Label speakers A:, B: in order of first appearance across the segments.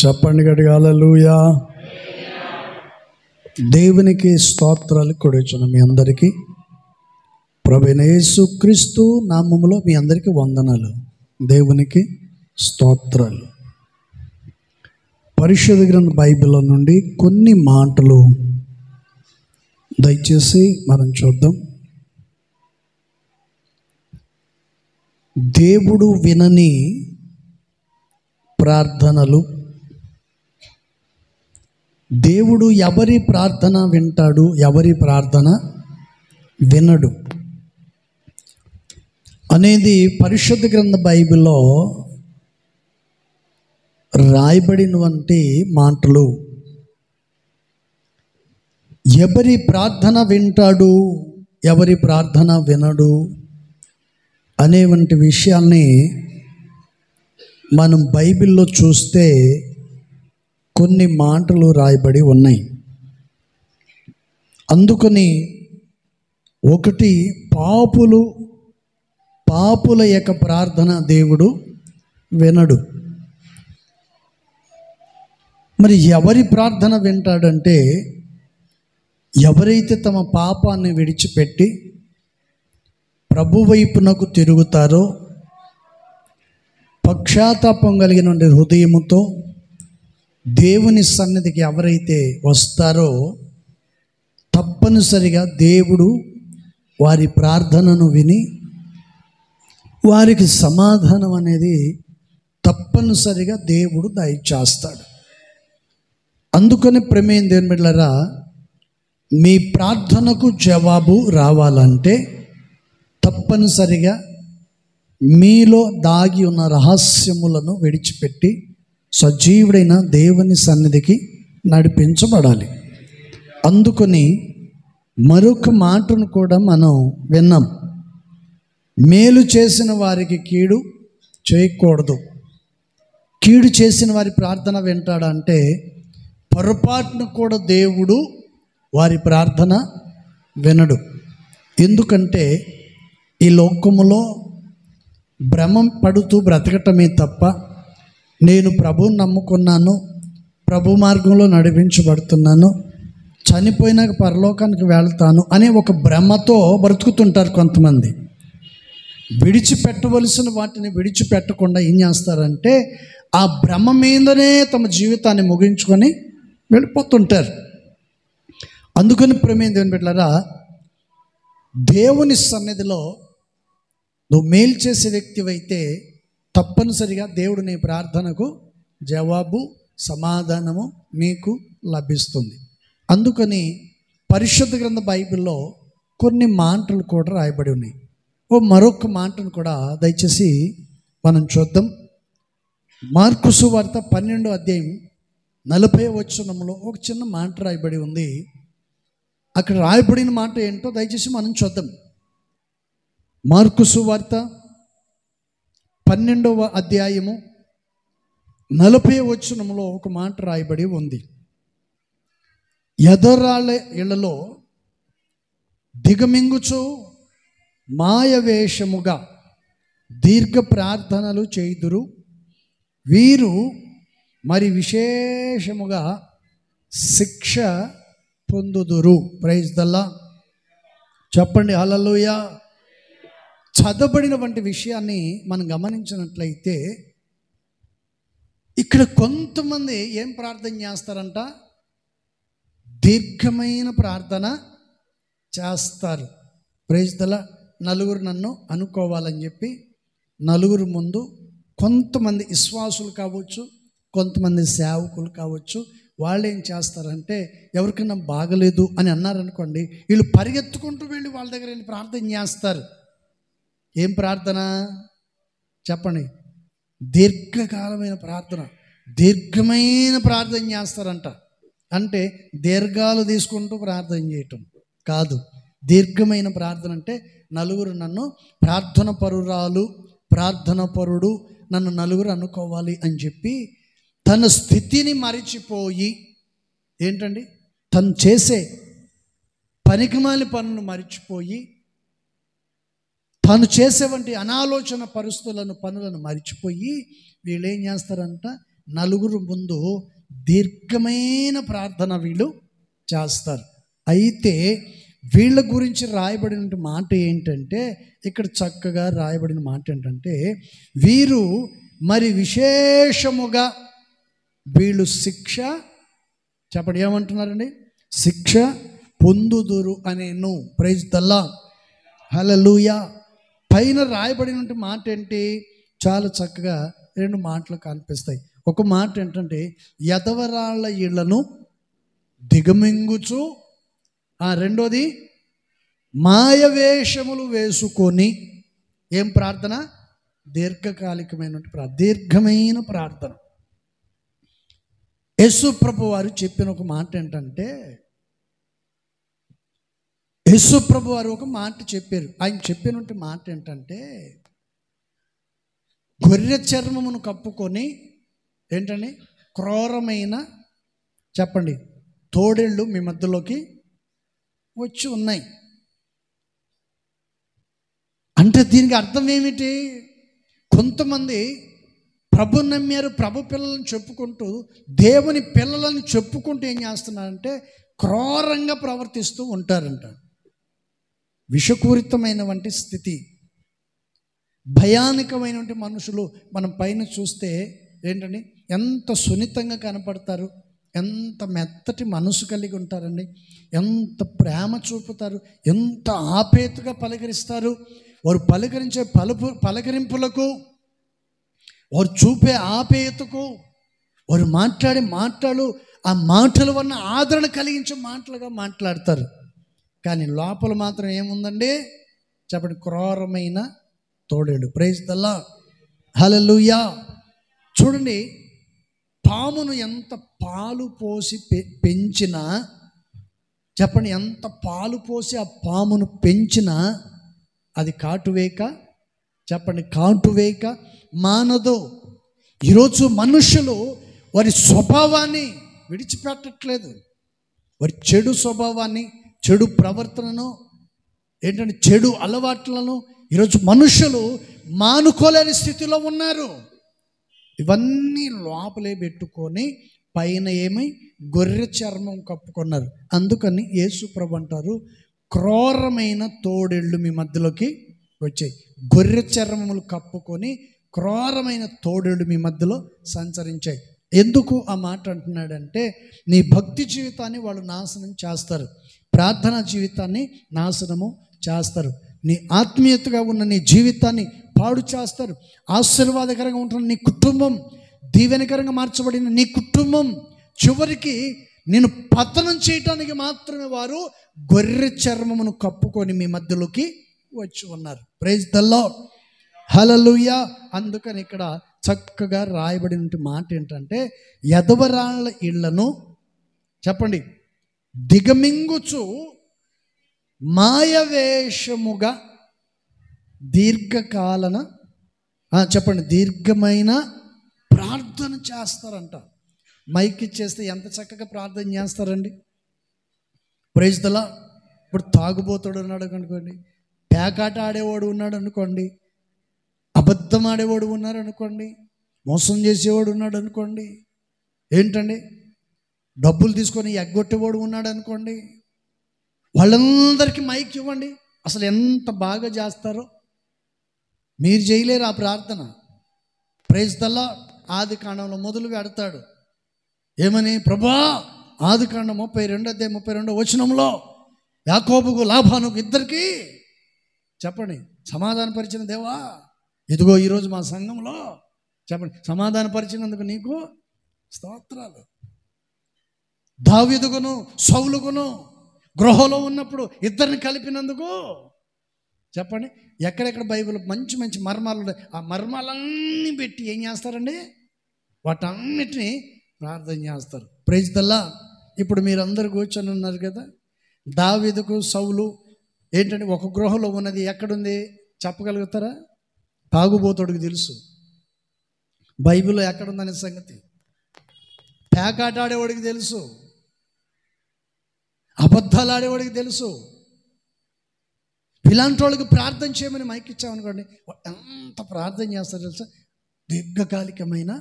A: చెప్పండి గట్టిగా హల్లెలూయా. దేవునికి స్తోత్రాలు కొడుచున్న మీ అందరికీ ప్రభువైన యేసుక్రీస్తు నామములో మీ అందరికీ వందనాలు. దేవునికి స్తోత్రాలు. పరిశుద్ధ గ్రంథ బైబిల్లో నుండి కొన్ని మాటలు దయచేసి మనం చూద్దాం. దేవుడు వినని ప్రార్థనలు. దేవుడు ఎవరి ప్రార్థన వింటాడు, ఎవరి ప్రార్థన వినడు అనేది పరిశుద్ధ గ్రంథ బైబిల్లో రాయబడినటువంటి మాటలు. ఎవరి ప్రార్థన వింటాడు, ఎవరి ప్రార్థన వినడు అనేవంటి విషయాల్ని మనం బైబిల్లో చూస్తే కొన్ని మాటలు రాయబడి ఉన్నాయి. అందుకని ఒకటి, పాపుల యొక్క ప్రార్థన దేవుడు వినడు. మరి ఎవరి ప్రార్థన వింటాడంటే, ఎవరైతే తమ పాపాన్ని విడిచిపెట్టి ప్రభు వైపునకు తిరుగుతారో, పశ్చాత్తాపం కలిగిన హృదయముతో దేవుని సన్నిధికి ఎవరైతే వస్తారో తప్పనిసరిగా దేవుడు వారి ప్రార్థనను విని వారికి సమాధానం అనేది తప్పనిసరిగా దేవుడు దయచేస్తాడు. అందుకని ప్రేమైన దేవుని బిడ్డలారా, మీ ప్రార్థనకు జవాబు రావాలంటే తప్పనిసరిగా మీలో దాగి ఉన్న రహస్యములను విడిచిపెట్టి సజీవుడైన దేవుని సన్నిధికి నడిపించబడాలి. అందుకని మరొక మాటను కూడా మనం విన్నాం. మేలు చేసిన వారికి కీడు చేయకూడదు. కీడు చేసిన వారి ప్రార్థన వింటాడంటే పొరపాటును కూడా దేవుడు వారి ప్రార్థన వినడు. ఎందుకంటే ఈ లోకములో భ్రమం పడుతూ బ్రతకటమే తప్ప, నేను ప్రభువుని నమ్ముకున్నాను, ప్రభు మార్గంలో నడిపించబడుతున్నాను, చనిపోయినాక పరలోకానికి వెళ్తాను అనే ఒక భ్రమతో బ్రతుకుతుంటారు కొంతమంది. విడిచిపెట్టవలసిన వాటిని విడిచిపెట్టకుండా ఏం చేస్తారంటే ఆ భ్రమ మీదనే తమ జీవితాన్ని ముగించుకొని వెళ్ళిపోతుంటారు. అందుకని ప్రేమైన దేవుని బిడ్డలారా, దేవుని సన్నిధిలో నువ్వు మేలు చేసే వ్యక్తివైతే తప్పనిసరిగా దేవుడు నీ ప్రార్థనకు జవాబు, సమాధానము నీకు లభిస్తుంది. అందుకని పరిశుద్ధ గ్రంథ బైబిల్లో కొన్ని మాటలు కూడా రాయబడి ఉన్నాయి. మరొక మాటను కూడా దయచేసి మనం చూద్దాం. మార్కు సువార్త 12వ అధ్యాయం 40వ వచనంలో ఒక చిన్న మాట రాయబడి ఉంది. అక్కడ రాయబడిన మాట ఏంటో దయచేసి మనం చూద్దాం. మార్కు సువార్త 12వ అధ్యాయము 40వ వచనంలో ఒక మాట రాయబడి ఉంది. ఎదరాళ్ళ ఇళ్లలో దిగమింగుచు మాయవేషముగా దీర్ఘ ప్రార్థనలు చేయుదురు, వీరు మరి విశేషముగా శిక్ష పొందుదురు. ప్రైజ్ దల్లా. చెప్పండి హల్లెలూయా. చదవబడినటువంటి విషయాన్ని మనం గమనించినట్లయితే ఇక్కడ కొంతమంది ఏం ప్రార్థన చేస్తారంట? దీర్ఘమైన ప్రార్థన చేస్తారు. ప్రైజ్ దల్లా. నలుగురు నన్ను అనుకోవాలని చెప్పి నలుగురు ముందు కొంతమంది విశ్వాసులు కావచ్చు, కొంతమంది సేవకులు కావచ్చు, వాళ్ళు ఏం చేస్తారంటే ఎవరికైనా బాగలేదు అని అన్నారనుకోండి, వీళ్ళు పరిగెత్తుకుంటూ వెళ్ళి వాళ్ళ దగ్గర వెళ్ళి ప్రార్థన చేస్తారు. ఏం ప్రార్థన చెప్పండి? దీర్ఘకాలమైన ప్రార్థన, దీర్ఘమైన ప్రార్థన చేస్తారంట. అంటే దీర్ఘాలు తీసుకుంటూ ప్రార్థన చేయటం కాదు. దీర్ఘమైన ప్రార్థన అంటే నలుగురు నన్ను ప్రార్థన పరురాలు, ప్రార్థన పరుడు, నన్ను నలుగురు అనుకోవాలి అని చెప్పి తన స్థితిని మరిచిపోయి, ఏంటండి తను చేసే పనికిమాలి పనులను మరిచిపోయి, తను చేసేవంటి అనాలోచన పనులను మరిచిపోయి వీళ్ళు ఏం చేస్తారంట? నలుగురు ముందు దీర్ఘమైన ప్రార్థన వీళ్ళు చేస్తారు. అయితే వీళ్ళ గురించి రాయబడిన మాట ఏంటంటే, ఇక్కడ చక్కగా రాయబడిన మాట ఏంటంటే, వీరు మరి విశేషముగా వీళ్ళు శిక్ష, చెప్పండి ఏమంటున్నారండి, శిక్ష పొందుదురు అనేను. ప్రైజ్ ద లార్డ్, హల్లెలూయా. పైన రాయబడిన మాట ఏంటి, చాలా చక్కగా రెండు మాటలు కనిపిస్తాయి. ఒక మాట ఏంటంటే, ఎదవరాళ్ళ ఇళ్లను దిగమింగుచు, రెండోది మాయవేషములు వేసుకొని, ఏం ప్రార్థన, దీర్ఘమైన ప్రార్థన. యేసు ప్రభు వారు చెప్పిన ఒక మాట ఏంటంటే, యేసు ప్రభు వారు ఒక మాట చెప్పారు. ఆయన చెప్పినటువంటి మాట ఏంటంటే, గొర్రె చర్మమును కప్పుకొని ఏంటండి, క్రూరమైన, చెప్పండి, తోడేళ్ళు మీ మధ్యలోకి వచ్చి ఉన్నాయి అంటే దీనికి అర్థం ఏమిటి? కొంతమంది ప్రభు నమ్మారు, ప్రభు పిల్లలను చెప్పుకుంటూ, దేవుని పిల్లలను చెప్పుకుంటూ ఏం చేస్తున్నారంటే క్రూరంగా ప్రవర్తిస్తూ ఉంటారంట. విషపూరితమైనటువంటి స్థితి, భయానకమైనటువంటి మనుషులు మనం పైన చూస్తే ఏంటండి, ఎంత సున్నితంగా కనపడతారు, ఎంత మెత్తటి మనసు కలిగి ఉంటారండి, ఎంత ప్రేమ చూపుతారు, ఎంత ఆప్యాయతగా పలకరిస్తారు. వారు పలకరించే పలకరింపులకు, వారు చూపే ఆప్యాయతకు, వారు మాట్లాడే మాటలు, ఆ మాటల వల్ల ఆదరణ కలిగించే మాటలుగా మాట్లాడతారు. కానీ లోపల మాత్రం ఏముందండి, చెప్పండి, క్రూరమైన తోడేడు. Praise the lord, hallelujah. చూడండి, పామును ఎంత పాలు పోసి పెంచినా, చెప్పండి, ఎంత పాలు పోసి ఆ పామును పెంచినా అది కాటువేక, చెప్పండి, కాటువేక మానదు. ఈరోజు మనుషులు వారి స్వభావాన్ని విడిచిపెట్టట్లేదు. వారి చెడు స్వభావాన్ని, చెడు ప్రవర్తనను, ఏంటంటే చెడు అలవాట్లను ఈరోజు మనుషులు మానుకోలేని స్థితిలో ఉన్నారు. ఇవన్నీ లోపలే పెట్టుకొని పైన ఏమై గొర్రె చర్మం కప్పుకున్నారు. అందుకని యేసు ప్రభు అంటారు, క్రూరమైన తోడేళ్ళు మీ మధ్యలోకి వచ్చాయి. గొర్రె చర్మములు కప్పుకొని క్రూరమైన తోడేళ్ళు మీ మధ్యలో సంచరించాయి. ఎందుకు ఆ మాట అంటున్నాడంటే, నీ భక్తి జీవితాన్ని వాళ్ళు నాశనం చేస్తారు, ప్రార్థనా జీవితాన్ని నాశనము చేస్తారు, నీ ఆత్మీయతగా ఉన్న నీ జీవితాన్ని పాడు చేస్తారు. ఆశీర్వాదకరంగా ఉంటున్న నీ కుటుంబం, దీవెనకరంగా మార్చబడిన నీ కుటుంబం చివరికి నేను పతనం చేయటానికి మాత్రమే వారు గొర్రె చర్మమును కప్పుకొని మీ మధ్యలోకి వచ్చి ఉన్నారు. Praise the lord, hallelujah. అందుకని ఇక్కడ చక్కగా రాయబడిన మాట ఏంటంటే, ఎదవరాళ్ళ ఇళ్లను, చెప్పండి, దిగమింగుచు మాయవేషముగా దీర్ఘకాలన, చెప్పండి, దీర్ఘమైన ప్రార్థన చేస్తారంట. మైక్ ఇచ్చేస్తే ఎంత చక్కగా ప్రార్థన చేస్తారండి. Praise the lord. ఇప్పుడు తాగుబోతాడు ఉన్నాడు అనుకోండి, పేకాట ఆడేవాడు ఉన్నాడు అనుకోండి, అబద్ధం ఆడేవాడు ఉన్నారు అనుకోండి, మోసం చేసేవాడు ఉన్నాడు అనుకోండి, ఏంటండి డబ్బులు తీసుకొని ఎగ్గొట్టేవాడు ఉన్నాడు అనుకోండి, వాళ్ళందరికీ మైక్ ఇవ్వండి. అసలు ఎంత బాగా చేస్తారో మీరు చేయలేరు ఆ ప్రార్థన. Praise the lord. ఆది కాండంలో మొదలు పెడతాడు ఏమని, ప్రభువా, ఆది కాండం 32 వచనంలో యాకోబుకు లాబానుకు ఇద్దరికి, చెప్పండి, సమాధానపరిచిన దేవా, ఇదిగో ఈరోజు మా సంఘంలో, చెప్పండి, సమాధానపరిచినందుకు నీకు స్తోత్రాలు. దావీదుకును సౌలుకును గృహలో ఉన్నప్పుడు ఇద్దరిని కలిపినందుకు, చెప్పండి, ఎక్కడెక్కడ బైబిల్ మంచి మంచి మర్మాలు ఉన్నాయి, ఆ మర్మాలన్నీ పెట్టి ఏం చేస్తారండి, వాటన్నిటినీ ప్రార్థన చేస్తారు. Praise the lord. ఇప్పుడు మీరందరూ కూర్చొని ఉన్నారు కదా, దావీదుకు సౌలు ఏంటంటే ఒక గృహలో ఉన్నది ఎక్కడుంది చెప్పగలుగుతారా? తాగుబోతుడికి తెలుసు బైబిల్లో ఎక్కడుందనే సంగతి, పేకాట ఆడేవాడికి తెలుసు, అబద్ధాలు ఆడేవాడికి తెలుసు. ఇలాంటి వాళ్ళకి ప్రార్థన చేయమని మైక్ ఇచ్చామనుకోండి, ఎంత ప్రార్థన చేస్తారు తెలుసా, దీర్ఘకాలికమైన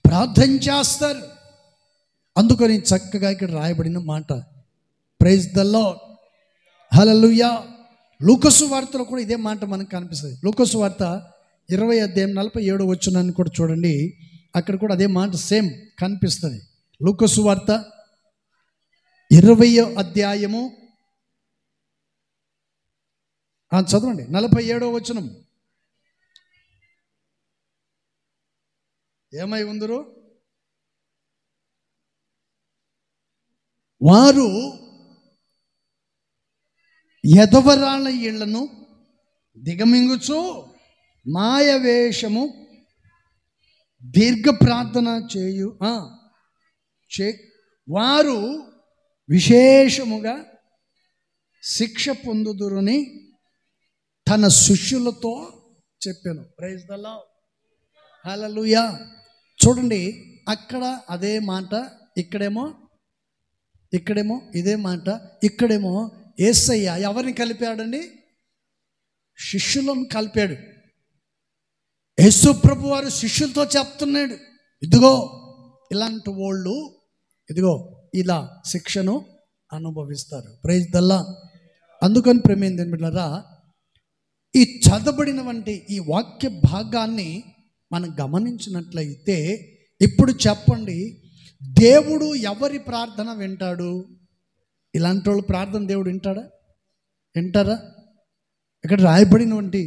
A: ప్రార్థన చేస్తారు. అందుకని చక్కగా ఇక్కడ రాయబడిన మాట. ప్రైజ్ ద లార్డ్, హల్లెలూయా. లూకా సువార్తలో కూడా ఇదే మాట మనకు కనిపిస్తుంది. లూకా సువార్త 20:47 కూడా చూడండి. అక్కడ కూడా అదే మాట సేమ్ కనిపిస్తుంది. లూకా సువార్త 20 చదవండి, 47 ఏమై ఉందరు? వారు ఎదవరాళ్ళ ఇళ్లను దిగమింగుచు మాయవేషము దీర్ఘ ప్రార్థన వారు విశేషముగా శిక్ష పొందుదురని తన శిష్యులతో చెప్పాను. Praise the lord, hallelujah. చూడండి, అక్కడ అదే మాట, ఇక్కడేమో ఇదే మాట. ఇక్కడేమో యేసయ్య ఎవరిని కలిపాడండి? శిష్యులను కలిపాడు. యేసు ప్రభు వారు శిష్యులతో చెప్తున్నాడు, ఇదిగో ఇలాంటి వాళ్ళు ఇదిగో ఇలా శిక్షను అనుభవిస్తారు. Praise the lord. అందుకని ప్రేమేంది బిడ్డలారా, ఈ చదవబడిన వంటి ఈ వాక్య భాగాన్ని మనం గమనించినట్లయితే, ఇప్పుడు చెప్పండి, దేవుడు ఎవరి ప్రార్థన వింటాడు? ఇలాంటి వాళ్ళు ప్రార్థన దేవుడు వింటారా? ఇక్కడ రాయబడినటువంటి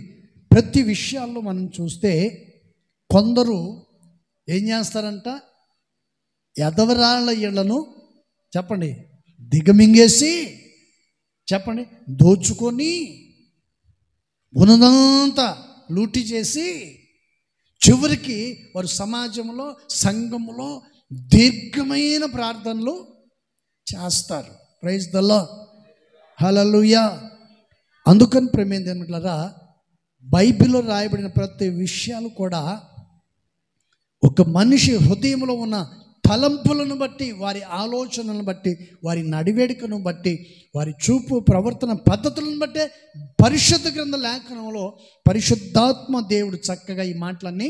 A: ప్రతి విషయాల్లో మనం చూస్తే కొందరు ఏం చేస్తారంట? ఎదవరాళ్ళ ఇళ్లను చెప్పండి దిగమింగేసి, చెప్పండి దోచుకొని, ఉన్నదంతా లూటి చేసి, చివరికి వారు సమాజంలో సంఘములో దీర్ఘమైన ప్రార్థనలు చేస్తారు. Praise the lord, hallelujah. అందుకని ప్రేమేంద్రులారా, బైబిల్లో రాయబడిన ప్రతి విషయాలు కూడా ఒక మనిషి హృదయంలో ఉన్న తలంపులను బట్టి, వారి ఆలోచనలను బట్టి, వారి నడివేడికను బట్టి, వారి చూపు ప్రవర్తన పద్ధతులను బట్టే పరిశుద్ధ గ్రంథ లేఖనంలో పరిశుద్ధాత్మ దేవుడు చక్కగా ఈ మాటలన్నీ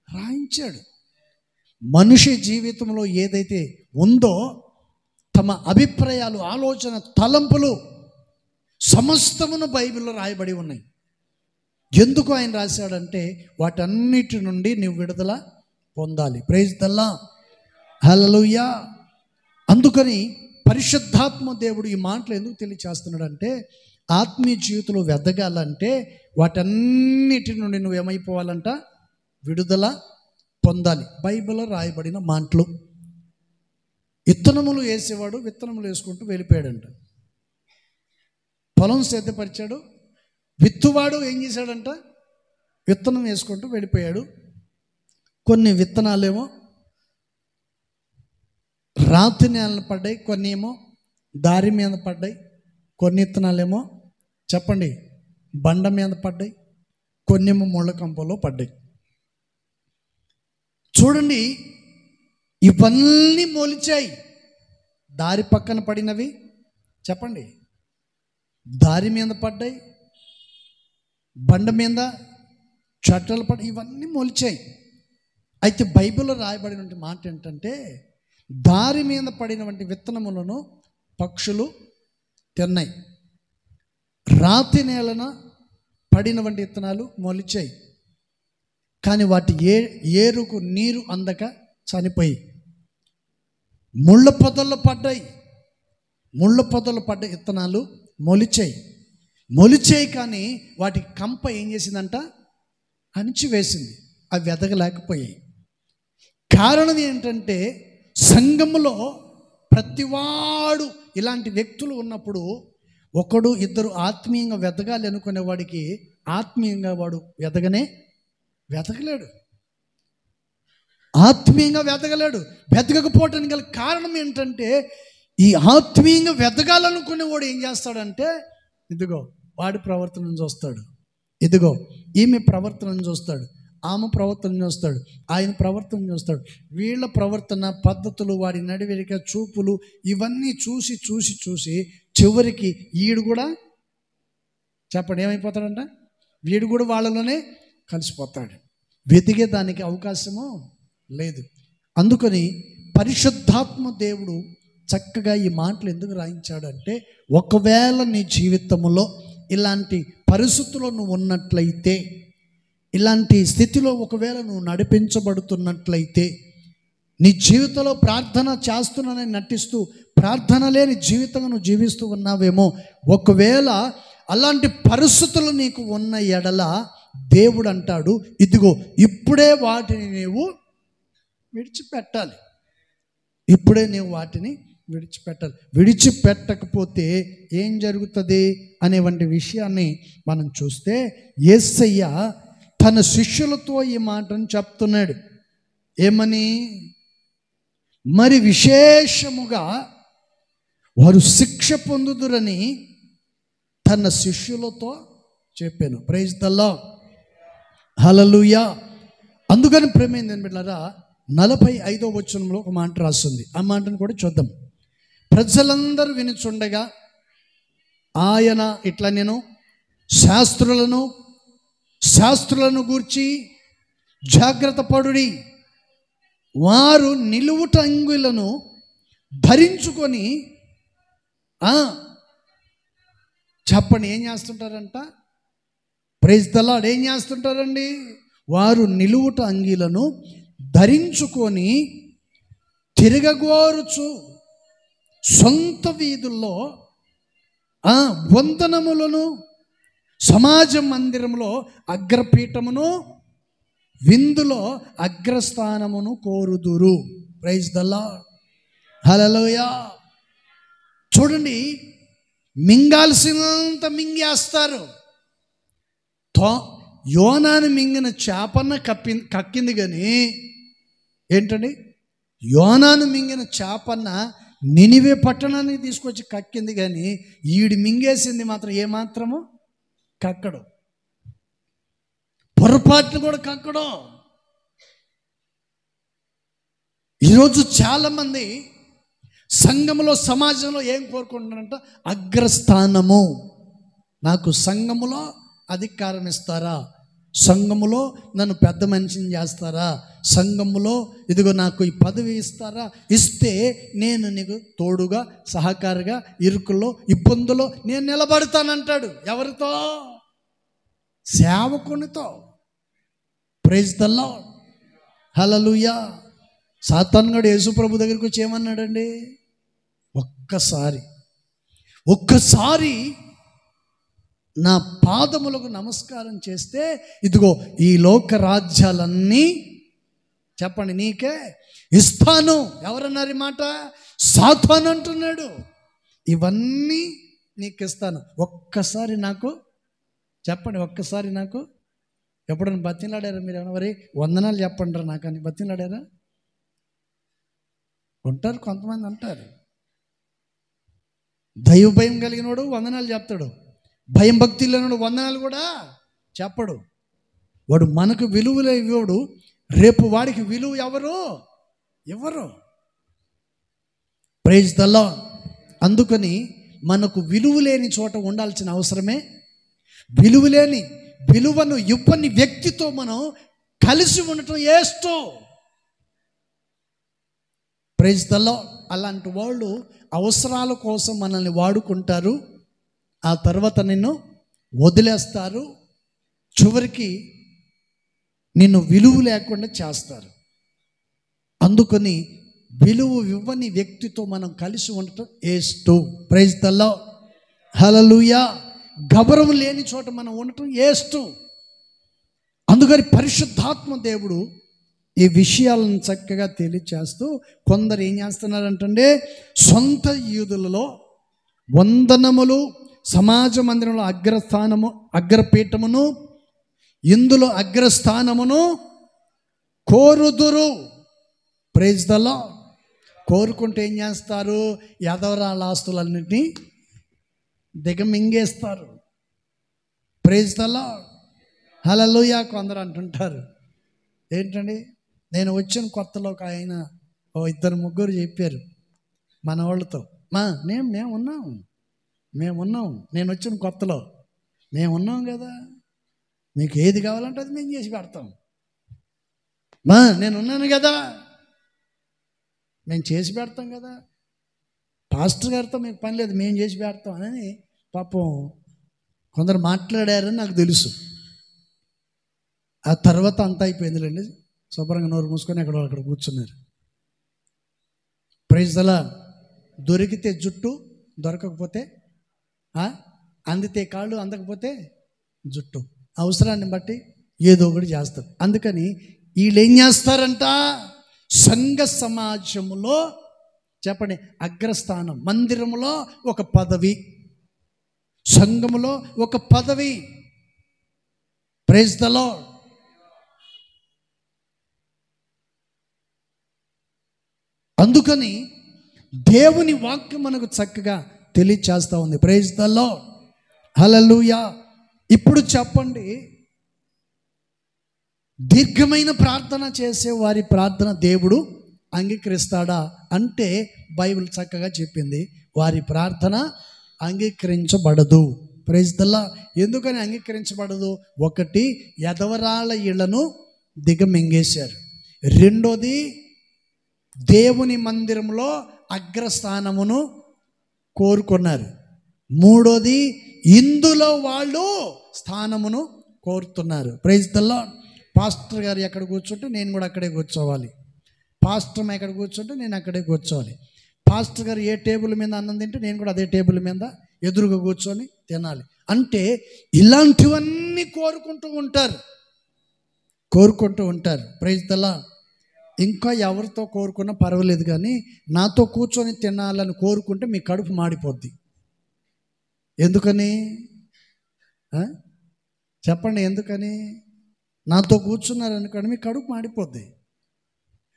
A: రాయించాడు. మనిషి జీవితంలో ఏదైతే ఉందో, తమ అభిప్రాయాలు, ఆలోచన, తలంపులు సమస్తమును బైబిల్లో రాయబడి ఉన్నాయి. ఎందుకు ఆయన రాశాడంటే, వాటన్నిటి నుండి నువ్వు విడుదల పొందాలి. Praise the lord, hallelujah. అందుకని పరిశుద్ధాత్మ దేవుడు ఈ మాటలు ఎందుకు తెలియచేస్తున్నాడంటే, ఆత్మీయ జీవితంలో వెదగాలంటే వాటన్నిటి నుండి నువ్వు ఏమైపోవాలంట? విడుదల పొందాలి. బైబిల్లో రాయబడిన మాటలు. విత్తనములు వేసేవాడు విత్తనములు వేసుకుంటూ వెళ్ళిపోయాడంట. పొలం సిద్ధపరిచాడు. విత్తువాడు ఏం చేశాడంట? విత్తనం వేసుకుంటూ వెళ్ళిపోయాడు. కొన్ని విత్తనాలేమో రాతి నేలను పడ్డాయి, కొన్ని ఏమో దారి మీద పడ్డాయి, కొన్ని విత్తనాలేమో చెప్పండి బండ మీద పడ్డాయి, కొన్ని ఏమో ముళ్ళ కంపలో పడ్డాయి. చూడండి, ఇవన్నీ మొలిచాయి. దారి పక్కన పడినవి చెప్పండి, దారి మీద పడ్డాయి, బండ మీద చెట్టలు పడ్డాయి, ఇవన్నీ మొలిచాయి. అయితే బైబిల్లో రాయబడిన మాట ఏంటంటే, దారి మీద పడినటువంటి విత్తనములను పక్షులు తిన్నాయి, రాతి నేలన పడినటువంటి విత్తనాలు మొలిచాయి, కానీ వాటి ఏరుకు నీరు అందక చనిపోయి ముళ్ళ పొదల్లో పడ్డాయి. ముళ్ళ పొదలు పడ్డ విత్తనాలు మొలిచాయి కానీ వాటి కంప ఏం చేసిందంట? అణిచివేసింది. అవి ఎదగలేకపోయాయి. కారణం ఏంటంటే, సంఘములో ప్రతివాడు ఇలాంటి వ్యక్తులు ఉన్నప్పుడు, ఒకడు ఇద్దరు ఆత్మీయంగా వెదగాలి అనుకునేవాడికి ఆత్మీయంగా వాడు వెదగలేడు. ఆత్మీయంగా వెదగకపోవటానికి గల కారణం ఏంటంటే, ఈ ఆత్మీయంగా వెదగాలనుకునేవాడు ఏం చేస్తాడంటే, ఇదిగో వాడి ప్రవర్తనను చూస్తాడు, ఇదిగో ఈమె ప్రవర్తనను చూస్తాడు, ఆమె ప్రవర్తన చూస్తాడు, ఆయన ప్రవర్తన చూస్తాడు. వీళ్ళ ప్రవర్తన పద్ధతులు, వాడి నడివెరిక, చూపులు ఇవన్నీ చూసి చివరికి వీడు కూడా చెప్పండి ఏమైపోతాడంట? వీడు కూడా వాళ్ళలోనే కలిసిపోతాడు. వెతికే దానికి అవకాశము లేదు. అందుకని పరిశుద్ధాత్మ దేవుడు చక్కగా ఈ మాటలు ఎందుకు రాయించాడంటే, ఒకవేళ నీ జీవితంలో ఇలాంటి పరిస్థితుల్లో నువ్వు ఉన్నట్లయితే, ఇలాంటి స్థితిలో ఒకవేళ నువ్వు నడిపించబడుతున్నట్లయితే, నీ జీవితంలో ప్రార్థన చేస్తున్నానని నటిస్తూ ప్రార్థన లేని జీవితంగా నువ్వు జీవిస్తూ ఉన్నావేమో, ఒకవేళ అలాంటి పరిస్థితులు నీకు ఉన్న ఎడల దేవుడు అంటాడు, ఇదిగో ఇప్పుడే వాటిని నీవు విడిచిపెట్టాలి. ఇప్పుడే నీవు వాటిని విడిచిపెట్టాలి. విడిచిపెట్టకపోతే ఏం జరుగుతుంది అనేటువంటి విషయాన్ని మనం చూస్తే, యేసయ్య తన శిష్యులతో ఈ మాటను చెప్తున్నాడు. ఏమని? మరి విశేషముగా వారు శిక్ష పొందుదురని తన శిష్యులతో చెప్పాను. Praise the lord, hallelujah. అందుకని ప్రేమైందని బిడ్డలారా, 45వ వచనంలో ఒక మాట రాస్తుంది. ఆ మాటను కూడా చూద్దాం. ప్రజలందరూ వినుచుండగా ఆయన ఇట్లా, నేను శాస్త్రులను గూర్చి జాగ్రత్త పడుడి, వారు నిలువుట అంగులను ధరించుకొని చెప్పండి ఏం చేస్తుంటారంట? Praise the lord. ఏం చేస్తుంటారండి? వారు నిలువుట అంగీలను ధరించుకొని తిరగగోరుచు సొంత వీధుల్లో వందనములను, సమాజ మందిరంలో అగ్రపీఠమును, విందులో అగ్రస్థానమును కోరుదురు. Praise the lord, hallelujah. చూడండి, మింగాల్సినంత మింగేస్తారు. యోనాను మింగిన చేపన్న కక్కింది కానీ ఏంటండి? యోనాను మింగిన చేపన్న నినివే పట్టణానికి తీసుకొచ్చి కక్కింది కానీ ఈడు మింగేసింది మాత్రం ఏమాత్రము కక్కడు, పొరపాటును కూడా కక్కడు. ఈరోజు చాలామంది సంఘములో, సమాజంలో ఏం కోరుకుంటున్నారంట? అగ్రస్థానము. నాకు సంఘములో అధికారం ఇస్తారా, సంఘములో నన్ను పెద్ద మనిషిని చేస్తారా, సంఘములో ఇదిగో నాకు ఈ పదవి ఇస్తారా, ఇస్తే నేను నీకు తోడుగా, సహకారిగా, ఇరుకుల్లో, ఇబ్బందులో నేను నిలబడతానంటాడు. ఎవరితో? సేవకునితో. ప్రైజ్ ద లార్డ్, హల్లెలూయా. సాతానుగాడు యేసు ప్రభు దగ్గరికి వచ్చి ఏమన్నాడండి? ఒక్కసారి నా పాదములకు నమస్కారం చేస్తే ఇదిగో ఈ లోక రాజ్యాలన్నీ చెప్పండి నీకే ఇస్తాను. ఎవరన్నారు ఈ మాట? సాతాను అంటున్నాడు. ఇవన్నీ నీకు ఇస్తాను, ఒక్కసారి నాకు చెప్పండి. ఒక్కసారి నాకు ఎప్పుడైనా బతిలాడారా మీరు? ఎవరి వందనాలు చెప్పండి రా నాకు అని బతిలాడారా? ఉంటారు కొంతమంది, అంటారు. దైవ భయం కలిగినోడు వందనాలు చెప్తాడు, భయం భక్తి లేనివాడు వందనాలు కూడా చెప్పడు. వాడు మనకు విలువలే ఇవ్వడు, రేపు వాడికి విలువ ఎవరు? Praise the lord. అందుకని మనకు విలువ లేని చోట ఉండాల్సిన అవసరమే, విలువను ఇవ్వని వ్యక్తితో మనం కలిసి ఉండటం ఏస్టో. Praise the lord. అలాంటి వాళ్ళు అవసరాల కోసం మనల్ని వాడుకుంటారు, ఆ తర్వాత నిన్ను వదిలేస్తారు, చివరికి నిన్ను విలువ లేకుండా చేస్తారు. అందుకని విలువ ఇవ్వని వ్యక్తితో మనం కలిసి ఉండటం ఏస్టో. ప్రైజ్ ద లార్డ్, హల్లెలూయా. గౌరవం లేని చోట మనం ఉండటం ఏస్టో. అందుకని పరిశుద్ధాత్మ దేవుడు ఈ విషయాలను చక్కగా తెలియచేస్తూ, కొందరు ఏం చేస్తున్నారంటే సొంత యూదులలో వందనములు, సమాజ మందిరంలో అగ్రపీఠమును, ఇందులో అగ్రస్థానమును కోరుదురు. Praise the Lord. కోరుకుంటే ఏం చేస్తారు? ఎదవరాల ఆస్తులన్నింటినీ దిగమింగేస్తారు. Praise the lord, hallelujah. కొందరు అంటుంటారు, ఏంటండి నేను వచ్చిన కొత్తలో ఒక ఆయన 2-3 చెప్పారు మన వాళ్ళతో, మేము ఉన్నాం, నేను వచ్చిన కొత్తలో మేము ఉన్నాం కదా, మీకు ఏది కావాలంటే అది మేము చేసి పెడతాం, నేనున్నాను కదా, మేము చేసి పెడతాం కదా, పాస్టర్ గారితో మీకు పని లేదు, మేము చేసి పెడతాం అని పాపం కొందరు మాట్లాడారని నాకు తెలుసు. ఆ తర్వాత అంతా అయిపోయిందిలేండి, శుభ్రంగా నోరు మూసుకొని అక్కడ కూర్చున్నారు. Praise the lord. దొరికితే జుట్టు, దొరకకపోతే అందితే కాళ్ళు, అందకపోతే జుట్టు. అవసరాన్ని బట్టి ఏదో ఒకటి చేస్తారు. అందుకని వీళ్ళు ఏం చేస్తారంట, సంఘ సమాజంలో చెప్పండి అగ్రస్థానం, మందిరంలో ఒక పదవి, సంఘములో ఒక పదవి. Praise the lord. అందుకని దేవుని వాక్యం మనకు చక్కగా తెలియచేస్తూ ఉంది. Praise the lord. హల్లెలూయా. ఇప్పుడు చెప్పండి, దీర్ఘమైన ప్రార్థన చేసే వారి ప్రార్థన దేవుడు అంగీకరిస్తాడా అంటే బైబిల్ చక్కగా చెప్పింది, వారి ప్రార్థన అంగీకరించబడదు. Praise the lord. ఎందుకని అంగీకరించబడదు? ఒకటి, ఎదవరాళ్ళ ఇళ్లను దిగమింగేశారు. రెండోది, దేవుని మందిరంలో అగ్రస్థానమును కోరుకున్నారు. మూడోది, ఇందులో వాళ్ళు స్థానమును కోరుతున్నారు. Praise the lord. పాస్టర్ గారు ఎక్కడ కూర్చుంటే నేను కూడా అక్కడే కూర్చోవాలి, పాస్టర్ ఎక్కడ కూర్చుంటే నేను అక్కడే కూర్చోవాలి, పాస్టర్ గారు ఏ టేబుల్ మీద అన్నం తింటే నేను కూడా అదే టేబుల్ మీద ఎదురుగా కూర్చొని తినాలి. అంటే ఇలాంటివన్నీ కోరుకుంటూ ఉంటారు. Praise the lord. ఇంకా ఎవరితో కోరుకున్నా పర్వాలేదు, కానీ నాతో కూర్చొని తినాలని కోరుకుంటే మీ కడుపు మాడిపోద్ది. ఎందుకని చెప్పండి? ఎందుకని? నాతో కూర్చున్నారనుకోండి మీ కడుపు మాడిపోద్ది.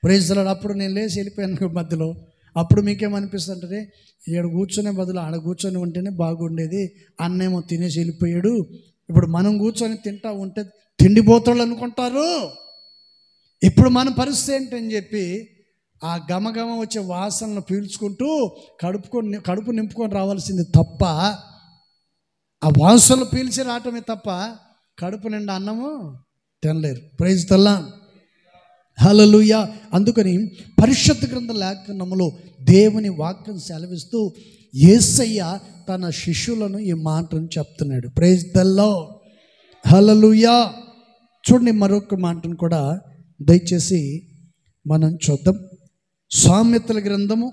A: Praise the lord. అప్పుడు నేను లేచి వెళ్ళిపోయాను మధ్యలో, అప్పుడు మీకేమనిపిస్తుంటే ఈడ కూర్చునే బదులు ఆడ కూర్చొని ఉంటేనే బాగుండేది, అన్నేమో తినేసి వెళ్ళిపోయాడు, ఇప్పుడు మనం కూర్చొని తింటా ఉంటే తిండిపోతాడు అనుకుంటారు. ఇప్పుడు మన పరిస్థితి ఏంటని చెప్పి ఆ గమగమ వచ్చే వాసనలు పీల్చుకుంటూ కడుపు నింపుకొని రావాల్సింది తప్ప, ఆ వాసనలు పీల్చి రావటమే తప్ప కడుపు నిండా అన్నము తినలేరు. Praise the lord. హల్లెలూయా. అందుకని పరిశుద్ధ గ్రంథ లేఖనములో దేవుని వాక్యం సెలవిస్తూ యేసయ్య తన శిష్యులను ఈ మాటను చెప్తున్నాడు. Praise the lord. హల్లెలూయా. చూడండి, మరొక మాటను కూడా దయచేసి మనం చూద్దాం. సామెతల గ్రంథము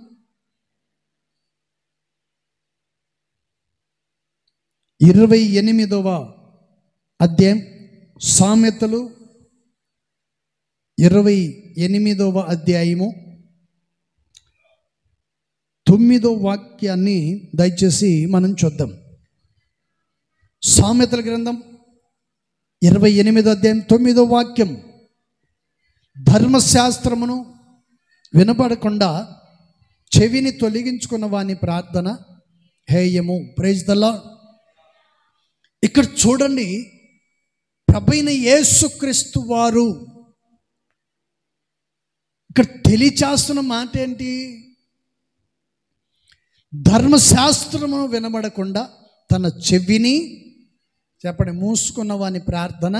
A: 28వ అధ్యాయం. సామెతలు 28వ అధ్యాయము 9వ వాక్యాన్ని దయచేసి మనం చూద్దాం. సామెతల గ్రంథం 28వ అధ్యాయం 9వ వాక్యం. ధర్మశాస్త్రమును వినపడకుండా చెవిని తొలగించుకున్న వాని ప్రార్థన హేయము. Praise the lord. ఇక్కడ చూడండి, ప్రభువైన యేసుక్రీస్తు వారు ఇక్కడ తెలియచేస్తున్న మాట ఏంటి? ధర్మశాస్త్రమును వినబడకుండా తన చెవిని చెప్పండి మూసుకున్న వాని ప్రార్థన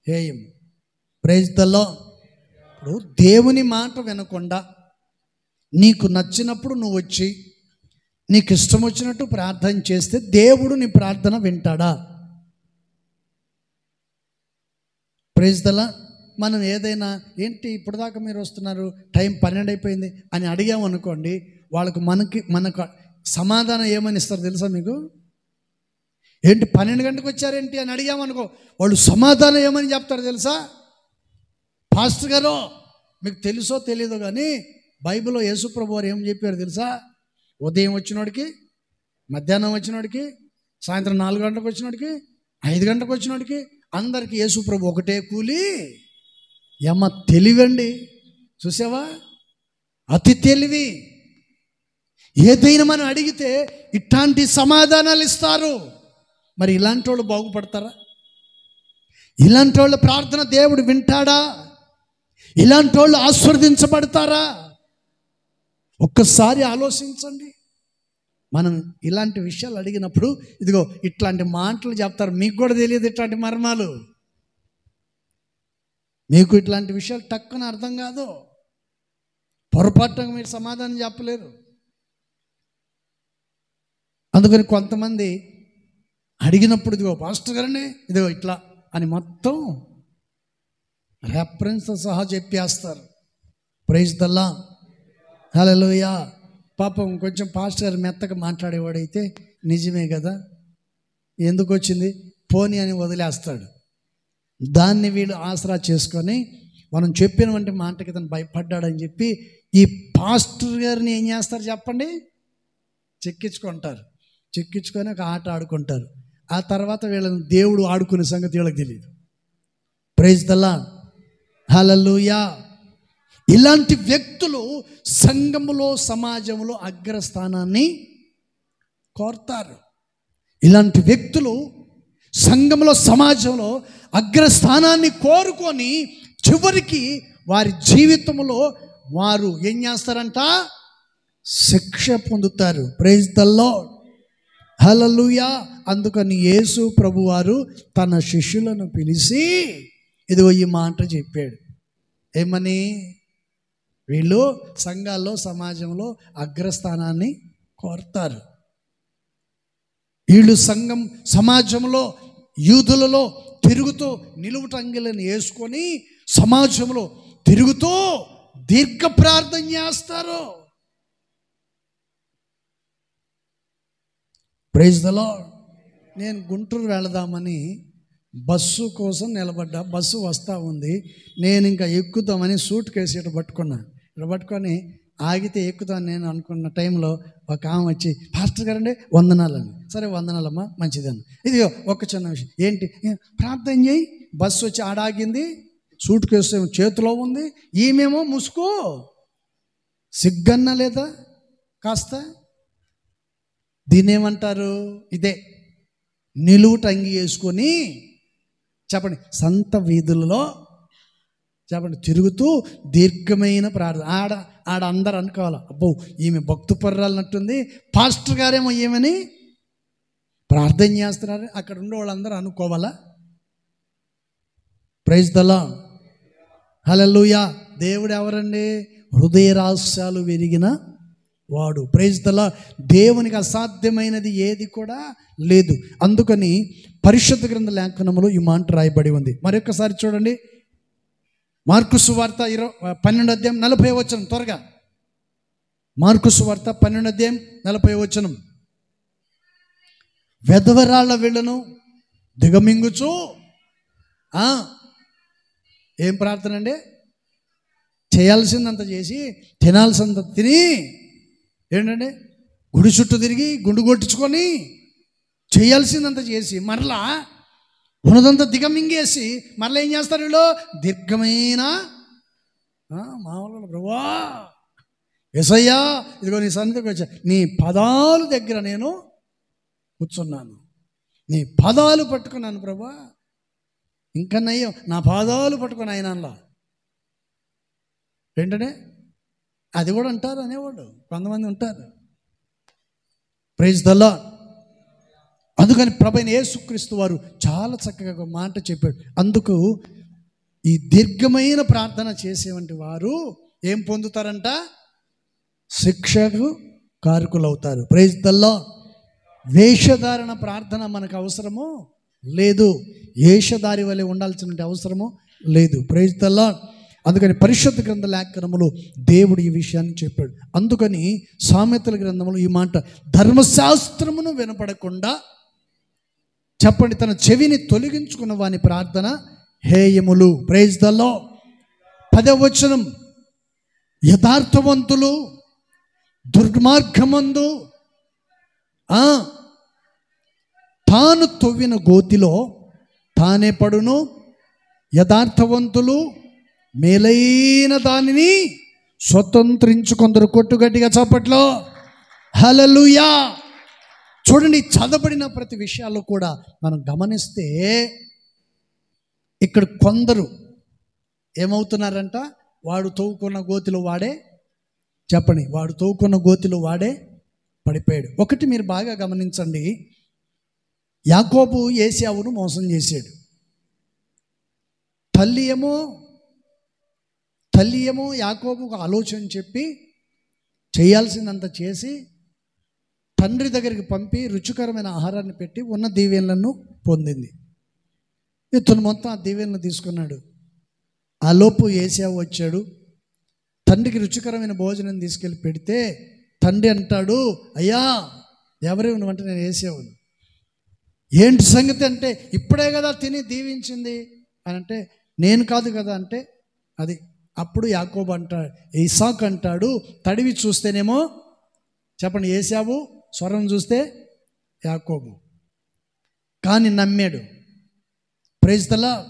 A: హేయం. Praise the lord. ఇప్పుడు దేవుని మాట వినకుండా నీకు నచ్చినప్పుడు నువ్వు వచ్చి నీకు ఇష్టం వచ్చినట్టు ప్రార్థన చేస్తే దేవుడు నీ ప్రార్థన వింటాడా? Praise the lord. మనం ఏదైనా ఏంటి ఇప్పుడు దాకా మీరు వస్తున్నారు, టైం 12 అయిపోయింది అని అడిగామనుకోండి, మనకు సమాధానం ఏమని ఇస్తారు తెలుసా మీకు? ఏంటి 12 గంటలకు వచ్చారేంటి అని అడిగామనుకో, వాళ్ళు సమాధానం ఏమని చెప్తారు తెలుసా? పాస్టర్ గారు మీకు తెలుసో తెలియదో కానీ బైబిల్లో యేసుప్రభు వారు ఏం చెప్పారు తెలుసా? ఉదయం వచ్చినోడికి, మధ్యాహ్నం వచ్చినోడికి, సాయంత్రం 4 గంటలకు వచ్చినోడికి, 5 గంటలకు వచ్చినోడికి అందరికీ యేసుప్రభు ఒకటే కూలి. ఏమ్మ తెలివండి, చూసావా? అతి తెలివి. ఏదైనా మనం అడిగితే ఇట్లాంటి సమాధానాలు ఇస్తారు. మరి ఇలాంటి వాళ్ళు బాగుపడతారా? ఇలాంటి వాళ్ళ ప్రార్థన దేవుడు వింటాడా? ఇలాంటి వాళ్ళు ఆశీర్వదించబడతారా? ఒక్కసారి ఆలోచించండి. మనం ఇలాంటి విషయాలు అడిగినప్పుడు ఇదిగో ఇట్లాంటి మాటలు చెప్తారు. మీకు కూడా తెలియదు ఇట్లాంటి మర్మాలు. మీకు ఇట్లాంటి విషయాలు టక్కున అర్థం కాదు, పొరపాటుగా మీరు సమాధానం చెప్పలేరు. అందుకని కొంతమంది అడిగినప్పుడు ఇదిగో పాస్టర్ గారండి ఇదిగో ఇట్లా అని మొత్తం రెఫరెన్స్ సహా చెప్పేస్తారు. ప్రైజ్ ద లార్డ్, హల్లెలూయా. పాపం కొంచెం పాస్టర్ గారు మెత్తగా మాట్లాడేవాడైతే నిజమే కదా, ఎందుకు వచ్చింది పోనీ అని వదిలేస్తాడు. దాన్ని వీళ్ళు ఆసరా చేసుకొని మనం చెప్పినటువంటి మాటకి తను భయపడ్డాడని చెప్పి ఈ పాస్టర్ గారిని ఏం చేస్తారు చెప్పండి, చెక్కించుకుంటారు. చెక్కించుకొని ఒక ఆట ఆడుకుంటారు. ఆ తర్వాత వీళ్ళని దేవుడు ఆడుకునే సంగతి వీళ్ళకి తెలియదు. ప్రైజ్ ద లార్డ్, హల్లెలూయా. ఇలాంటి వ్యక్తులు సంఘములో సమాజంలో అగ్రస్థానాన్ని కోరుతారు. ఇలాంటి వ్యక్తులు సంఘంలో సమాజంలో అగ్రస్థానాన్ని కోరుకొని చివరికి వారి జీవితంలో వారు ఏం చేస్తారంట, శిక్ష పొందుతారు. Praise the lord, hallelujah. అందుకని యేసు ప్రభువారు తన శిష్యులను పిలిచి ఇదిగో ఈ మాట చెప్పాడు. ఏమని? వీళ్ళు సంఘాల్లో సమాజంలో అగ్రస్థానాన్ని కోరుతారు. వీళ్ళు సంఘం సమాజంలో యూదులలో తిరుగుతూ నిలువుటంగిలను వేసుకొని సమాజంలో తిరుగుతూ దీర్ఘ ప్రార్థన చేస్తారు. Praise the lord. నేను గుంటూరు వెళదామని బస్సు కోసం నిలబడ్డా. బస్సు వస్తూ ఉంది. నేను ఇంకా ఎక్కుతామని సూట్ కేసు ఇటు పట్టుకున్నా. ఇటు పట్టుకొని ఆగితే ఎక్కుతాను నేను అనుకున్న టైంలో ఒక ఆమె వచ్చి పాస్టర్ గారండి వందనాలని. సరే వందనాలమ్మా మంచిదని. ఇది ఒక చిన్న విషయం ఏంటి, ప్రార్థన చేయి. బస్సు వచ్చి ఆడాగింది, సూట్ కేసు ఏమో చేతిలో ఉంది, ఈమెమో ముసుకో. సిగ్గన్నా లేదా కాస్త? దీన్ని ఏమంటారు? ఇదే నిలువు టంగి వేసుకొని చెప్పండి సంత వీధులలో చెప్పండి తిరుగుతూ దీర్ఘమైన ప్రార్థన. ఆడ అందరు అనుకోవాలి, అబ్బో ఈమె భక్తు పర్రాలన్నట్టుంది, పాస్టర్ గారేమో ఏమని ప్రార్థన చేస్తున్నారు. అక్కడ ఉండే వాళ్ళందరూ అనుకోవాలా? ప్రైజ్ ద లార్డ్, హల్లెలూయా. దేవుడు ఎవరండి? హృదయ రహస్యాలు విరిగిన వాడు. Praise the lord. దేవునికి అసాధ్యమైనది ఏది కూడా లేదు. అందుకని పరిశుద్ధ గ్రంథ లేఖనములో ఈ మాట రాయబడి ఉంది. మరొకసారి చూడండి, మార్కు సువార్త 12వ అధ్యాయం 40వ వచనం. త్వరగా మార్కు సువార్త 12వ అధ్యాయం 40వ వచనం. వెధవరాళ్ళ వీళ్ళను దిగమింగుచు ఏం ప్రార్థన అండి? చేయాల్సిందంత చేసి తినాల్సిందంత తిని ఏంటంటే గుడి చుట్టూ తిరిగి గుండు కొట్టించుకొని చేయాల్సిందంత చేసి మరలా ఉన్నదంతా దిగమింగేసి మరలా ఏం చేస్తారు వీళ్ళు? దీర్ఘమైన మామూలు ప్రభువా యేసయ్యా ఇదిగో నీ సన్నిధికి వచ్చా, నీ పదాలు దగ్గర నేను కూర్చున్నాను, నీ పాదాలు పట్టుకున్నాను ప్రభా. ఇంకా నయ్యం నా పాదాలు పట్టుకుని ఆయనలా ఏంటనే అది కూడా అంటారు అనేవాడు కొంతమంది ఉంటారు. Praise the lord. అందుకని ప్రభువైన యేసుక్రీస్తు వారు చాలా చక్కగా ఒక మాట చెప్పాడు. అందుకు ఈ దీర్ఘమైన ప్రార్థన చేసేవంటి వారు ఏం పొందుతారంట? శిక్షకు కారకులవుతారు. Praise the lord. వేషధారణ ప్రార్థన మనకు అవసరము లేదు, వేషధారి వలె ఉండాల్సిన అవసరము లేదు. Praise the lord. అందుకని పరిశుద్ధ గ్రంథ లేఖనములో దేవుడు ఈ విషయాన్ని చెప్పాడు. అందుకని సామెతల గ్రంథములు ఈ మాట, ధర్మశాస్త్రమును వినపడకుండా చెప్పండి తన చెవిని తొలగించుకున్న వాని ప్రార్థన హేయములు. Praise the lord. 10వ వచనం, యథార్థవంతులు దుర్మార్గమందు తాను తవ్విన గోతిలో తానే పడును, యథార్థవంతులు మేలైన దానిని స్వతంత్రించుకొందరు. కొట్టుగట్టిగా చప్పట్లో హల్లెలూయా. చూడండి, చదవబడిన ప్రతి విషయాల్లో కూడా మనం గమనిస్తే ఇక్కడ కొందరు ఏమవుతున్నారంట? వాడు తవ్వుకున్న గోతిలో వాడే చెప్పండి వాడు తవ్వుకున్న గోతిలో వాడే పడిపోయాడు. ఒకటి మీరు బాగా గమనించండి, యాకోబు ఏశావును మోసం చేశాడు. తల్లి ఏమో తల్లి ఏమో యాకోబుకు ఆలోచన చెప్పి చేయాల్సిందంత చేసి తండ్రి దగ్గరికి పంపి రుచికరమైన ఆహారాన్ని పెట్టి ఉన్న దీవెనలను పొందింది. ఇతను మొత్తం ఆ దీవెనలు తీసుకున్నాడు. ఆ లోపు ఏశావు వచ్చాడు. తండ్రికి రుచికరమైన భోజనం తీసుకెళ్ళి పెడితే తండ్రి అంటాడు, అయ్యా ఎవరే నువ్వంటే నేను ఏశావును. ఏంటి సంగతి అంటే, ఇప్పుడే కదా తిని దీవించింది అని అంటే, నేను కాదు కదా అంటే అది. అప్పుడు యాకోబు అంటాడు, ఇసాకు అంటాడు, తడివి చూస్తేనేమో చెప్పండి ఏశావు, స్వరం చూస్తే యాకోబు. కానీ నమ్మాడు. Praise the lord.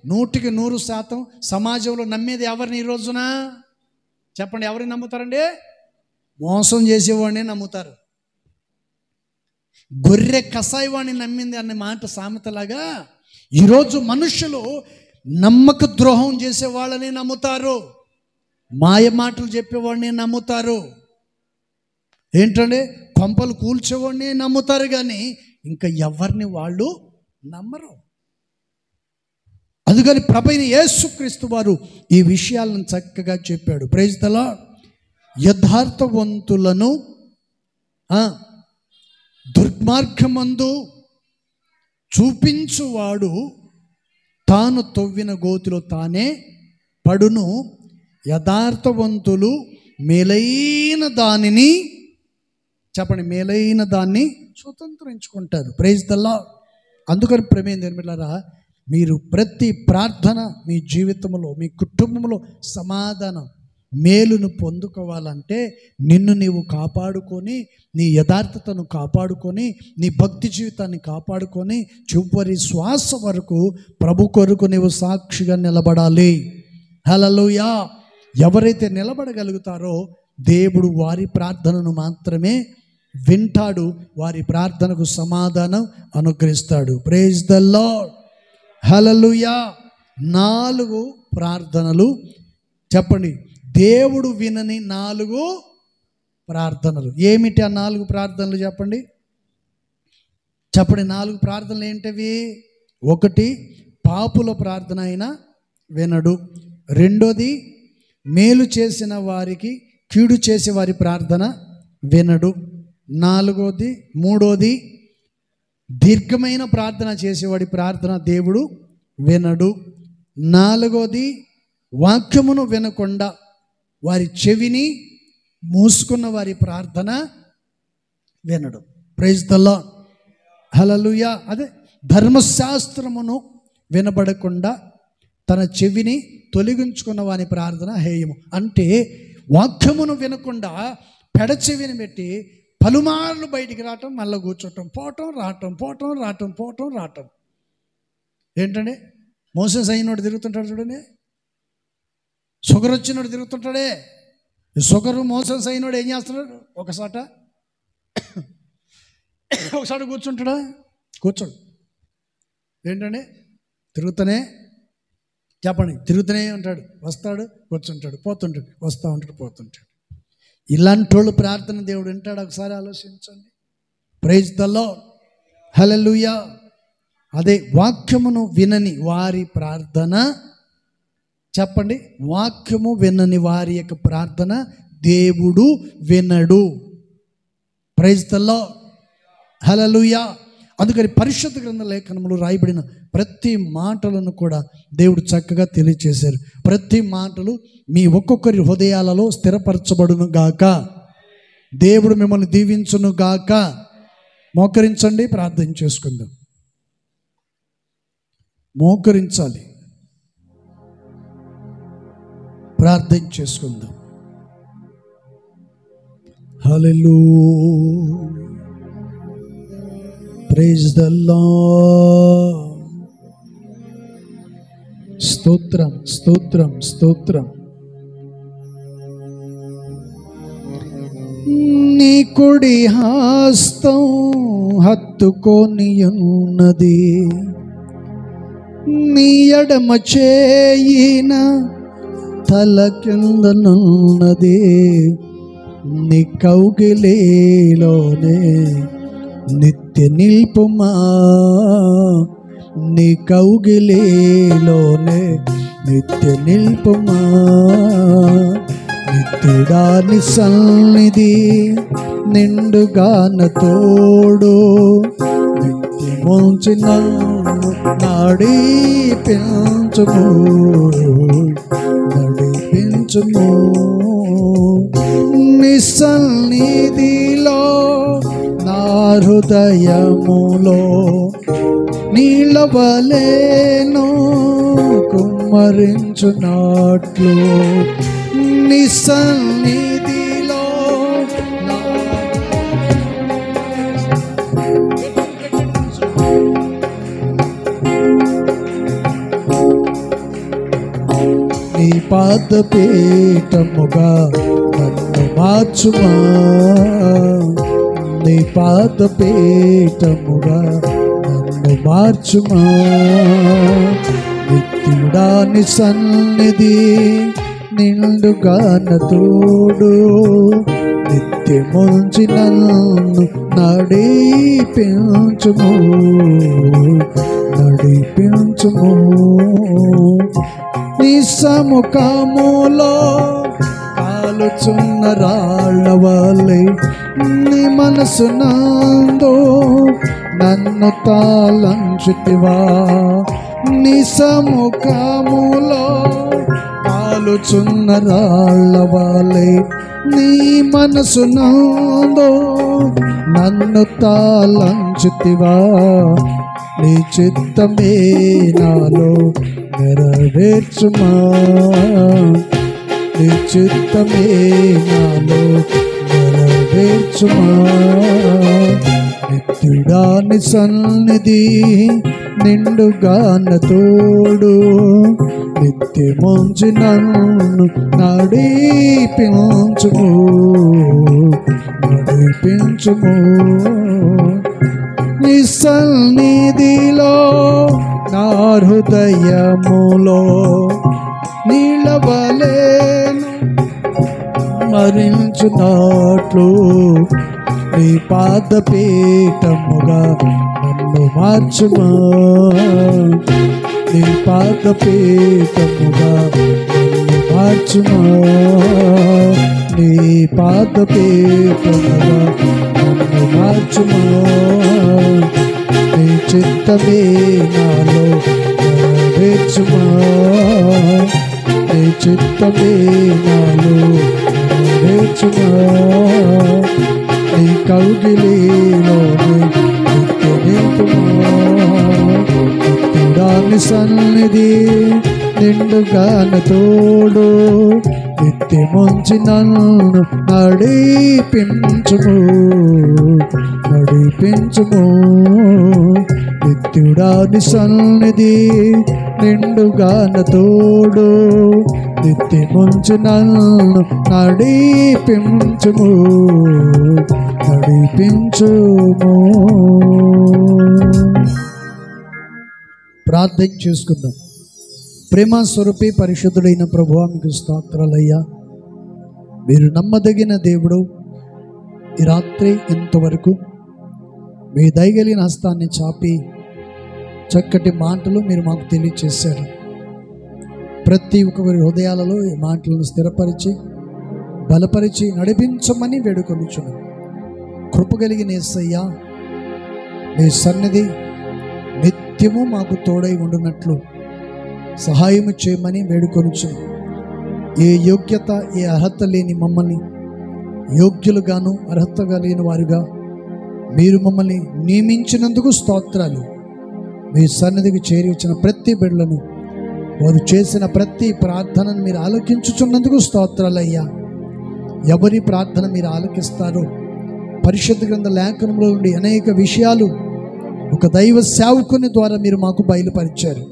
A: 100% సమాజంలో నమ్మేది ఎవరిని ఈ రోజున చెప్పండి? ఎవరిని నమ్ముతారండి? మోసం చేసేవాడిని నమ్ముతారు. గొర్రె కసాయి వాడిని నమ్మింది అనే మాట సామెతలాగా ఈరోజు మనుషులు నమ్మక ద్రోహం చేసే వాళ్ళని నమ్ముతారు, మాయ మాటలు చెప్పేవాడిని నమ్ముతారు, ఏంటంటే కొంపలు కూల్చేవాడిని నమ్ముతారు, కానీ ఇంకా ఎవరిని వాళ్ళు నమ్మరు. అందుకని ప్రభువైన యేసుక్రీస్తు వారు ఈ విషయాలను చక్కగా చెప్పాడు. Praise the Lord. యథార్థవంతులను దుర్మార్గమందు చూపించువాడు తాను తవ్విన గోతిలో తానే పడును, యథార్థవంతులు మేలైన దానిని చెప్పండి మేలైన దాన్ని స్వతంత్రించుకుంటారు. Praise the lord. అందుకని ప్రేమ నిర్మలారా, మీరు ప్రతి ప్రార్థన మీ జీవితంలో మీ కుటుంబంలో సమాధానం మేలును పొందుకోవాలంటే నిన్ను నీవు కాపాడుకొని, నీ యథార్థతను కాపాడుకొని, నీ భక్తి జీవితాన్ని కాపాడుకొని చివరి శ్వాస వరకు ప్రభు కొరకు నీవు సాక్షిగా నిలబడాలి. హల్లెలూయా. ఎవరైతే నిలబడగలుగుతారో దేవుడు వారి ప్రార్థనను మాత్రమే వింటాడు, వారి ప్రార్థనకు సమాధానం అనుగ్రహిస్తాడు. Praise the Lord. హల్లెలూయా. 4 ప్రార్థనలు చెప్పండి, దేవుడు వినని 4 ప్రార్థనలు. ఏమిటి ఆ 4 ప్రార్థనలు చెప్పండి? చెప్పండి 4 ప్రార్థనలు ఏంటవి? 1, పాపుల ప్రార్థన అయినా వినడు. 2, మేలు చేసిన వారికి కీడు చేసే వారి ప్రార్థన వినడు. 3, దీర్ఘమైన ప్రార్థన చేసేవాడి ప్రార్థన దేవుడు వినడు. 4, వాక్యమును వినకుండా వారి చెవిని మూసుకున్న వారి ప్రార్థన వినడు. Praise the Lord. హల్లెలూయా. అదే ధర్మశాస్త్రమును వినబడకుండా తన చెవిని తొలగించుకున్న వారి ప్రార్థన హేయము. అంటే వాక్యమును వినకుండా పెడచెవిని పెట్టి పలుమార్లు బయటికి రావటం, మళ్ళీ కూర్చోటం, పోవటం రావటం, పోవటం రావటం, పోవటం రావటం. ఏంటండి? మోసెస్ అయినోడు తిరుగుతుంటాడు చూడండి, షుగర్ వచ్చినోడు తిరుగుతుంటాడే. షుగరు మోసెస్ అయినోడు ఏం చేస్తున్నాడు? ఒకసాట కూర్చుంటాడా? కూర్చోడు. ఏంటండి? తిరుగుతూనే చెప్పండి, తిరుగుతూనే ఉంటాడు. వస్తాడు, కూర్చుంటాడు, పోతుంటాడు, వస్తూ ఉంటాడు, పోతుంటాడు. ఇలాంటి వాళ్ళు ప్రార్థన దేవుడు వింటాడు? ఒకసారి ఆలోచించండి. Praise the Lord. హల్లెలూయా. అదే వాక్యమును వినని వారి ప్రార్థన చెప్పండి, వాక్యము వినని వారి యొక్క ప్రార్థన దేవుడు వినడు. Praise the Lord. హల్లెలూయా. అందుకని పరిశుద్ధ గ్రంథ లేఖనములు రాయబడిన ప్రతి మాటలను కూడా దేవుడు చక్కగా తెలియచేశారు. ప్రతి మాటలు మీ ఒక్కొక్కరి హృదయాలలో స్థిరపరచబడును గాక. దేవుడు మిమ్మల్ని దీవించును గాక. మోకరించండి, ప్రార్థన చేసుకుందాం. మోకరించాలి, ప్రార్థన చేసుకుందాం. హల్లెలూయా. Praise the Lord. స్తోత్రం, స్తోత్రం, స్తోత్రం. నీ కుడి హస్తం హత్తుకొని ఉన్నది, నీ ఎడమ చేయిన తల కిందనున్నది, నీ కౌగిలిలోనే నిత్య నిల్పుమా, నీ కౌగిలిలోనే నిత్య నిల్పుమా. నిత్యుడాని సన్నిధి నిండుగాన తోడు, నిత్యముంచి నన్ను నడిపించుము. నడిపించుము. నీ సన్నిధిలో నా హృదయములో నీళ్ళవలేను కుమ్మరించున్నట్లు. నీ సన్నిధిలో నీ పాదపీఠముగా నన్ను మార్చుమా. నీ పాదపీఠముగా నన్ను మార్చుమా. నిత్యుడాని సన్నిధి నిండుగాన తోడు, నిత్యముంచి నన్ను నడిపించుము. నడిపించుము. నీ సముఖములో కాలుచున్న రాళ్ళ వలె నీ మనసు నందు నన్ను తాళంచుతివా. నీ సముఖములో కాలుచున్న రాళ్ళ వలె నీ మనసు నందు నన్ను తాళంచుతివా. నీ చిత్తమే నాలో నెరవేర్చుమా. నీ చిత్తమే నాలో నెరవేర్చుమా. నిత్యుడాని సన్నిధి నిండుగాన తోడు, నిత్యముంచి నన్ను నడిపించుము. నడిపించుము. నీ సన్నిధిలో నా హృదయములో నీళ్ళవలేను మరించున్నట్లు. నీ పాదపీఠముగా నన్ను మార్చుమా. నీ పాదపీఠముగా నన్ను మార్చుమా. నీ పాదపీఠముగా నన్ను మార్చుమా. నీ చిత్తమే నాలో నెరవేర్చుమా. నీ చిత్తమే నాలో నెరవేర్చుమా. నీ కౌగిలిలోనే నిత్య నిల్పుమా. నిత్యుడాని సన్నిధి నిండుగాన తోడు, నిత్యముంచి నన్ను నడిపించుము. నడిపించుము. నిత్యుడాని సన్నిధి నిండుగాన తోడు, నిత్యముంచి నన్ను నడిపించుము. నడిపించుము. ప్రార్థన చేసుకుందాం. ప్రేమ స్వరూపి పరిశుద్ధుడైన ప్రభువా, మీకు స్తోత్రాలయ్యా. మీరు నమ్మదగిన దేవుడు. ఈ రాత్రి ఇంతవరకు మీ దయగలిగిన హస్తాన్ని చాపి చక్కటి మాటలు మీరు మాకు తెలియచేశారు. ప్రతి ఒక్కరి హృదయాలలో ఈ మాటలను స్థిరపరిచి బలపరిచి నడిపించమని వేడుకొనుచున్నాను. కృపగలిగిన యేసయ్యా, మీ సన్నిధి నిత్యము మాకు తోడై ఉండునట్లు సహాయము చేయమని వేడుకొనుచున్నాను. ఏ యోగ్యత ఏ అర్హత లేని మమ్మల్ని యోగ్యులుగాను అర్హతగా లేని వారుగా మీరు మమ్మల్ని నియమించినందుకు స్తోత్రాలు. మీ సన్నిధికి చేరి వచ్చిన ప్రతి బిడ్డలను వారు చేసిన ప్రతి ప్రార్థనను మీరు ఆలకించుచున్నందుకు స్తోత్రాలయ్యా. ఎవరి ప్రార్థన మీరు ఆలకిస్తారో పరిశుద్ధ గ్రంథ లేఖనంలో నుండి అనేక విషయాలు ఒక దైవ సేవకుని ద్వారా మీరు మాకు బయలుపరిచారు.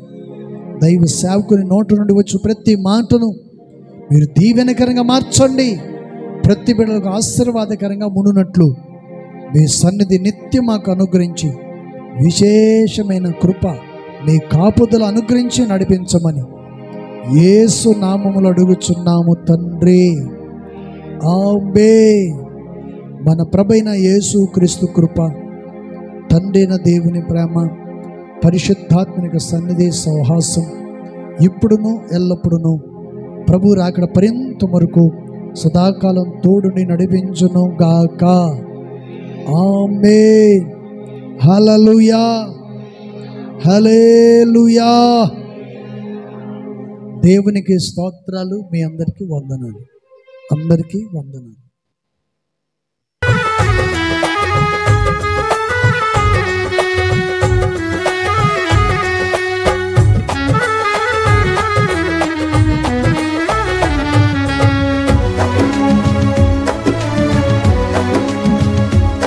A: దైవ సేవకుని నోటి నుండి వచ్చి ప్రతి మాటను మీరు దీవెనకరంగా మార్చండి. ప్రతి బిడ్డలకు ఆశీర్వాదకరంగా మునునట్లు మీ సన్నిధి నిత్యం మాకు అనుగ్రహించి విశేషమైన కృప మీ కాపుదల అనుగ్రహించి నడిపించమని యేసు నామములో అడుగుచున్నాము తండ్రి. ఆమేన్. మన ప్రభైన యేసు క్రీస్తు కృప, తండ్రైన దేవుని ప్రేమ, పరిశుద్ధాత్మనిక సన్నిధి సహవాసం ఇప్పుడును ఎల్లప్పుడును ప్రభు రాకడ పర్యంత వరకు సదాకాలం తోడుని నడిపించును గాక. ఆమేన్. హల్లెలూయా, హల్లెలూయా. దేవునికి స్తోత్రాలు. మీ అందరికీ వందనాలు. అందరికీ వందనాలు.